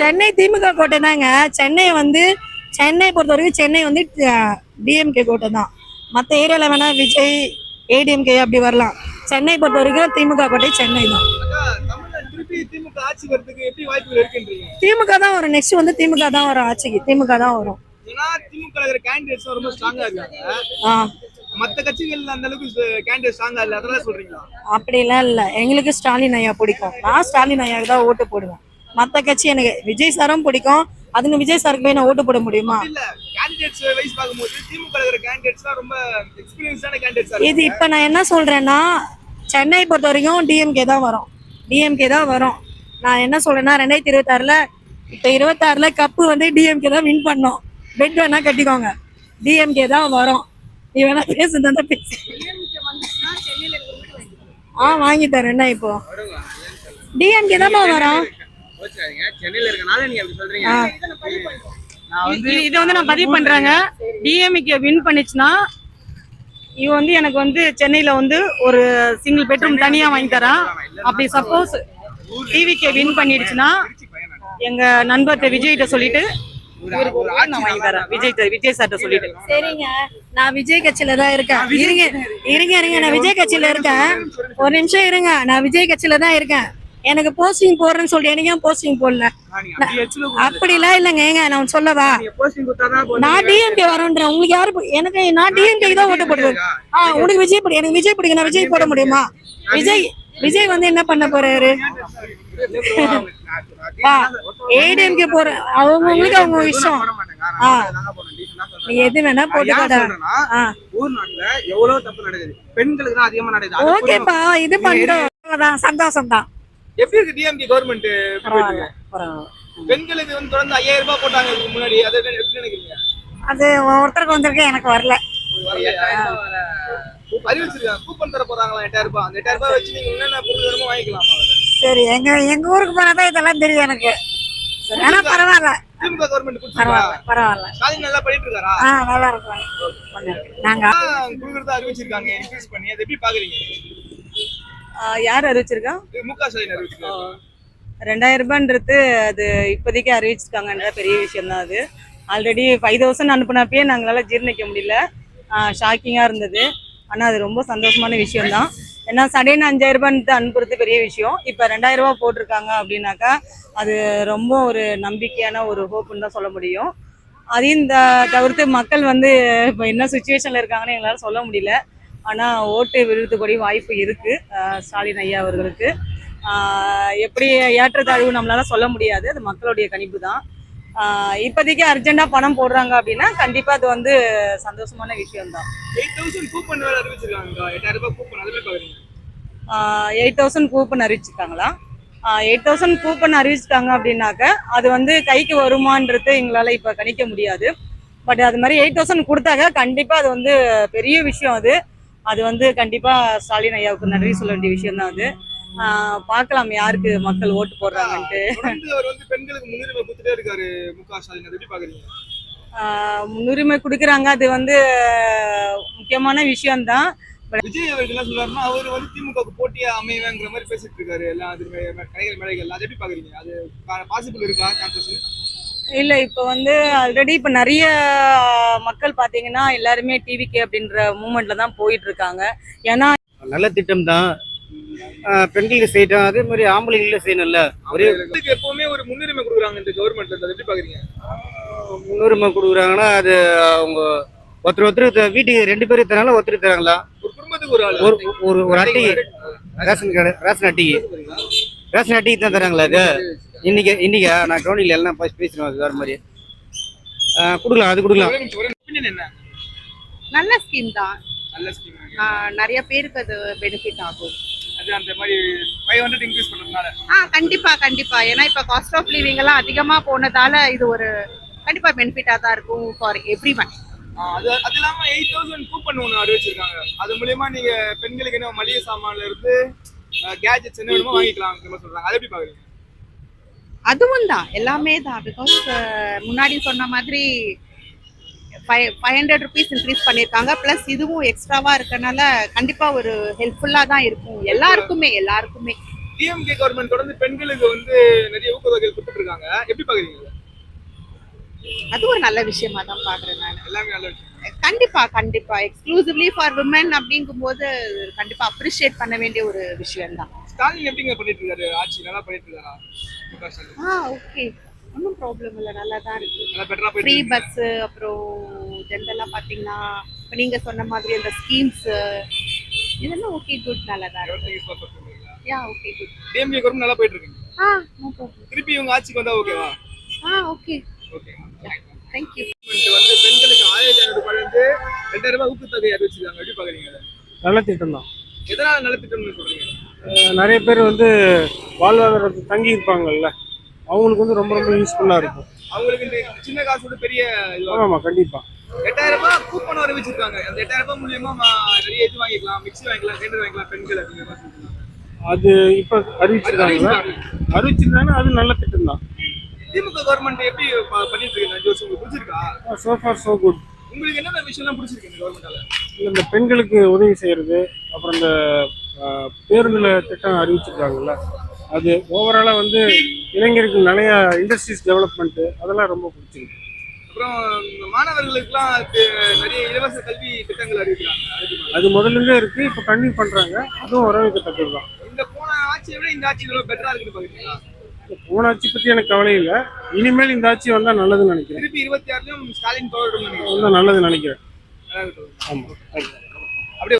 சென்னை திமுக கோட்டை தாங்க. சென்னை பொறுத்த வரைக்கும் சென்னை வந்து டிஎம்கே கோட்டை தான். மற்ற ஏரியாவில் வேணா விஜய் ஏடிஎம்கே அப்படி வரலாம். சென்னை பொறுத்த வரைக்கும் திமுக கோட்டை சென்னை தான். திமுக தான் வரும். நெக்ஸ்ட் வந்து திமுக தான் வரும் ஆட்சிக்கு. திமுக தான் வரும். அப்படிலாம் இல்ல. எங்களுக்கு ஸ்டாலின் ஐயா பிடிக்கும். நான் ஸ்டாலின் ஐயாவுக்கு தான் ஓட்டு போடுவேன். மத்த கட்சி எனக்கு விஜய் சாரும் பிடிக்கும். அதுங்க விஜய் சாருக்கு போய் நான் ஓட்டு போட முடியுமா? இது இப்ப நான் என்ன சொல்றேன்னா, சென்னை பொறுத்த வரைக்கும் டிஎம்கே தான் வரும். டிஎம்கே தான் வரும். நான் என்ன சொல்றேன்னா, 2026ல இப்ப 26ல கப்பு வந்து டிஎம்கே தான் வின் பண்ணோம். பெட் வேணா கட்டிக்கோங்க. டிஎம்கே தான் வரும். நீ வேணா பேசுறதா பேசு. வாங்கி தரேன்னா இப்போ டிஎம்கே தான் வரும். இதை வந்து நான் பதிவு பண்றேங்க. டிஎம்கே வின் பண்ணிச்சுன்னா இவ வந்து எனக்கு வந்து சென்னையில வந்து ஒரு சிங்கிள் பெட்ரூம் தனியா வாங்கி தரான். அப்படி சப்போஸ் டிவிகே வின் பண்ணிடுச்சுன்னா எங்க நண்பர்கிட்ட விஜய்கிட்ட சொல்லிட்டு நான் வாங்கி தரேன். விஜய் சார்ட்ட சொல்லிட்டு. சரிங்க, நான் விஜய் கட்சியில தான் இருக்கேன். இருங்க நான் விஜய் கட்சியில இருக்கேன். ஒரு நிமிஷம் இருங்க. நான் விஜய் கட்சியில தான் இருக்கேன். எனக்கு போஸ்டிங் போடுறேன்னு சொல்லிட்டு எனக்கு ஏன் போஸ்டிங் போடல? அப்படிலாம் இல்லைங்க. ஏங்க நான் சொல்லவா, நான் டிஎம்கே வரேன்றேன். உங்களுக்கு யாரு? எனக்கு நான் டிஎம்கே தான் ஓட்டு போடுவேன். உனக்கு விஜய் பிடிக்கும், எனக்கு விஜய் பிடிக்கும். நான் விஜய் போட முடியுமா? விஜய் வந்து என்ன பண்ண போறாரு? ஏடிஎம்கே போற அவங்களுக்கு அவங்க இஷ்டம். நீ எது வேணா போட்டுக்கடா. ஓகேப்பா, இது பண்றோம். சந்தோஷம் தான். எப்படி இருக்கு டிஎம்கே கவர்மெண்ட்? பெண்களுக்கு வந்து தொடர்ந்து 5000 ரூபாய் போட்டாங்க இதுக்கு முன்னாடி. அது எப்படி நினைக்கிறீங்க? அது ஒருத்தருக்கு வந்திருக்கு, எனக்கு வரல. அறிவிச்சிருக்காங்க கூப்பன் தர போறாங்களா 8000 ரூபாய். அந்த 8000 ரூபாய் வச்சு நீங்க என்னென்ன பொருள் வேணுமோ வாங்கிக்கலாம். சரி, எங்க ஊருக்கு போனாதான் இதெல்லாம் தெரியும் எனக்கு. ஆனா பரவாயில்ல, திமுக கவர்மெண்ட் பரவாயில்ல. ஸ்டாலின் நல்லா பண்ணிட்டு இருக்காரா? நல்லா இருக்கும். நாங்க குடுக்குறதா அறிவிச்சிருக்காங்க இன்க்ரீஸ் பண்ணி. அதை எப்படி பாக்குறீங்க? யார் அறிவிச்சிருக்கா? முக ஸ்டாலின் அறிவிச்சிருக்காங்க. 2000 ரூபான்றது அது இப்போதைக்கு அறிவிச்சிருக்காங்கன்ற பெரிய விஷயம் தான். அது ஆல்ரெடி 5000 அனுப்புனப்பயே நாங்களால ஜீர்ணிக்க முடியல. ஷாக்கிங்காக இருந்தது. ஆனால் அது ரொம்ப சந்தோஷமான விஷயம்தான். ஏன்னா சடேன்னு 5000 ரூபான்னு அனுப்புறது பெரிய விஷயம். இப்போ 2000 ரூபா போட்டிருக்காங்க அப்படின்னாக்கா அது ரொம்ப ஒரு நம்பிக்கையான ஒரு ஹோப்புன்னு தான் சொல்ல முடியும். அதையும் தவிர்த்து மக்கள் வந்து இப்போ என்ன சுச்சுவேஷனில் இருக்காங்கன்னு எங்களால் சொல்ல முடியல. ஆனால் ஓட்டு விழுறதுக்கூடிய வாய்ப்பு இருக்குது ஸ்டாலின் ஐயா அவர்களுக்கு. எப்படி ஏற்றத்தாழ்வு நம்மளால சொல்ல முடியாது, அது மக்களுடைய கணிப்பு தான். இப்போதைக்கு அர்ஜென்ட்டாக பணம் போடுறாங்க அப்படின்னா கண்டிப்பாக அது வந்து சந்தோஷமான விஷயம்தான். 8000 கூப்பன் அறிவிச்சிருக்காங்க. 8000 ரூபாய் கூப்பன் அது எப்படி பாக்குறீங்க? 8000 கூப்பன் அறிவிச்சிருக்காங்களா? 8000 கூப்பன் அறிவிச்சிருக்காங்க அப்படின்னாக்க அது வந்து கைக்கு வருமானது எங்களால் இப்போ கணிக்க முடியாது. பட் அது மாதிரி 8000 கொடுத்தாக்க கண்டிப்பாக அது வந்து பெரிய விஷயம். அது வந்து கண்டிப்பாக ஸ்டாலின் ஐயாவுக்கு நன்றி சொல்ல வேண்டிய விஷயம் தான். அது பார்க்கலாம் யாருக்கு மக்கள் ஓட்டு போடுறாங்கன்ட்டு. பெண்களுக்கு முன்னுரிமை கொடுத்துட்டே இருக்காரு முக ஸ்டாலின். எப்படி பாக்குறீங்க? முன்னுரிமை கொடுக்குறாங்க, அது வந்து முக்கியமான விஷயம்தான். விஜய் அவர்கள் என்ன சொல்றாருன்னா, அவர் வந்து திமுகவுக்கு போட்டியா அமைவேங்கிற மாதிரி பேசிட்டு இருக்காரு. எல்லாம் கடைகள் மேடைகள். அது எப்படி பாக்குறீங்க? அது பாசிபிள் இருக்கா? சான்சஸ் இல்லை. இப்போ வந்து ஆல்ரெடி இப்போ நிறைய மக்கள் பார்த்தீங்கன்னா எல்லாருமே டிவிகே அப்படின்ற மூமெண்ட்ல தான் போயிட்டு இருக்காங்க. ஏன்னா நல்ல திட்டம் தான். பெண்களுக்கு செய்யட்டும், அதே மாதிரி ஆம்பளைகளுக்கு செய்யணும்ல. எப்பவுமே ஒரு முன்னுரிமை கொடுக்குறாங்க இந்த கவர்மெண்ட்ல. அதை எப்படி பாக்குறீங்க? முன்னுரிமை கொடுக்குறாங்கன்னா அது அவங்க ஒருத்தர் வீட்டுக்கு 2 பேரும் தராங்களா, ஒருத்தருக்கு தராங்களா? ஒரு குடும்பத்துக்கு ஒரு ஆள் ஒரு அட்டைக்கு ரேஷன் அட்டைக்கு தான் தராங்களா? அது இன்னைக்கு நான் கவுனியில் எல்லாம் பேசுறேன். அது வேற மாதிரி கொடுக்கலாம், அது கொடுக்கலாம். நல்ல ஸ்கீம் தான். நிறைய பேருக்கு அது பெனிஃபிட் ஆகும். அது அந்த மாதிரி 500 இன்க்ரீஸ் பண்றதுனால கண்டிப்பா. ஏன்னா இப்ப காஸ்ட் ஆஃப் லிவிங் எல்லாம் அதிகமா போனதால இது ஒரு கண்டிப்பா பெனிஃபிட்டா தான் இருக்கும் ஃபார் எவ்ரிவன். அது இல்லாம 8000 கூப்பன் ஒன்று அறிவிச்சிருக்காங்க. அது மூலமா நீங்க பெண்களுக்கு என்ன மளிகை சாமான்ல இருந்து கேஜெட்ஸ் என்ன வேணுமோ வாங்கிக்கலாம் சொல்றாங்க. அதை எப்படி பாக்குறீங்க? அதுவும் தான், எல்லாமே தான். பிகாஸ் முன்னாடி சொன்ன மாதிரி 500 rupees இன்க்ரீஸ் பண்ணியிருக்காங்க. ப்ளஸ் இதுவும் எக்ஸ்ட்ராவா இருக்கனால கண்டிப்பா ஒரு ஹெல்ப்ஃபுல்லா தான் இருக்கும் எல்லாருக்குமே. டிஎம்கே கவர்மெண்ட் தொடர்ந்து பெண்களுக்கு வந்து நிறைய ஊக்கத்தொகை அது ஒரு நல்ல விஷயமா தான் பாக்குறேன் நான். எல்லாமே நல்ல விஷயம். கண்டிப்பா கண்டிப்பா எக்ஸ்க்ளூசிவ்லி ஃபார் விமன் அப்படிங்கும்போது கண்டிப்பா அப்ரிஷியேட் பண்ண வேண்டிய ஒரு விஷயம் தான். ஸ்டாலின் எப்படிங்க பண்ணிட்டு இருக்காரு? ஆட்சி நல்லா பண்ணிட்டு இருக்காரா? முக ஸ்டாலின் ஓகே, ஒன்றும் ப்ராப்ளம் இல்லை, நல்லா தான் இருக்கு. நல்லா பெட்டரா ஃப்ரீ போயிட்டு இருக்கு. பஸ், அப்புறம் ஜென்ரலாக பார்த்தீங்கன்னா இப்போ நீங்கள் சொன்ன மாதிரி அந்த ஸ்கீம்ஸ் இதெல்லாம் ஓகே குட், நல்லா தான் இருக்கு. Everything is perfect சொல்றீங்களா? Yeah okay good. DMK government நல்லா போயிட்டு இருக்கு. No problem. திருப்பி இவங்க ஆட்சிக்கு வந்தா ஓகேவா? Okay okay. தேங்க்யூ. வந்து பெண்களுக்கு 1500 ரூபாயில இருந்து 2000 ரூபாய் ஊக்கத்தொகை அறிவிச்சிருக்காங்க. எப்படி பாக்குறீங்க அதை? நல்ல திட்டம் தான். எதனால நல்ல திட்டம்னு சொல்றீங்க? நிறைய பேர் வந்து வாழ்வாதாரத்தில் தங்கி இருப்பாங்கல்ல, அவங்களுக்கு வந்து ரொம்ப ரொம்ப யூஸ்ஃபுல்லாக இருக்கும். அவங்களுக்கு இந்த சின்ன காசோட பெரிய ஆமாம், கண்டிப்பாக. 8000 ரூபாய் கூப்பன் அறிவிச்சிருக்காங்க. அந்த 8000 ரூபாய் மூலியமா நிறைய இது வாங்கிக்கலாம், மிக்ஸி வாங்கிக்கலாம், கிரைண்டர் வாங்கிக்கலாம் பெண்கள் அப்படிங்கிற மாதிரி சொல்றாங்க. அது இப்போ அறிவிச்சிருக்காங்களா? அறிவிச்சிருந்தாங்கன்னா அது நல்ல திட்டம் தான். திமுக கவர்மெண்ட் எப்படி பண்ணிட்டு இருக்கு 5 வருஷம் உங்களுக்கு பிடிச்சிருக்கா? So for so good. உங்களுக்கு என்ன விஷயம்லாம் பிடிச்சிருக்கு இந்த கவர்மெண்டால? இந்த பெண்களுக்கு உதவி செய்கிறது, அப்புறம் இந்த பேருந்தில் திட்டம் அறிவிச்சிருக்காங்கல்ல, அது ஓவராலாக வந்து இளைஞருக்கு நிறைய இண்டஸ்ட்ரீஸ் டெவலப்மெண்ட்டு அதெல்லாம் ரொம்ப பிடிச்சிருக்கு. அப்புறம் இந்த மாணவர்களுக்குலாம் நிறைய இலவச கல்வி திட்டங்கள் அறிவிக்கிறாங்க. அது முதல்ல இருக்குது, இப்போ கண்டினியூ பண்ணுறாங்க. அதுவும் வரவேற்கத்தக்கது தான். இந்த போன ஆட்சியை விட இந்த ஆட்சி ரொம்ப பெட்டரா இருக்குன்னு பாக்குறீங்களா? போன ஆட்சி பற்றி எனக்கு கவலை இல்லை. இனிமேல் இந்த ஆட்சி வந்தால் நல்லதுன்னு நினைக்கிறேன். திருப்பி 26லயும் ஸ்டாலின் பவர் வந்தால் நல்லதுன்னு நினைக்கிறேன். நினைக்கிறேன். ஆமாம். அப்படியே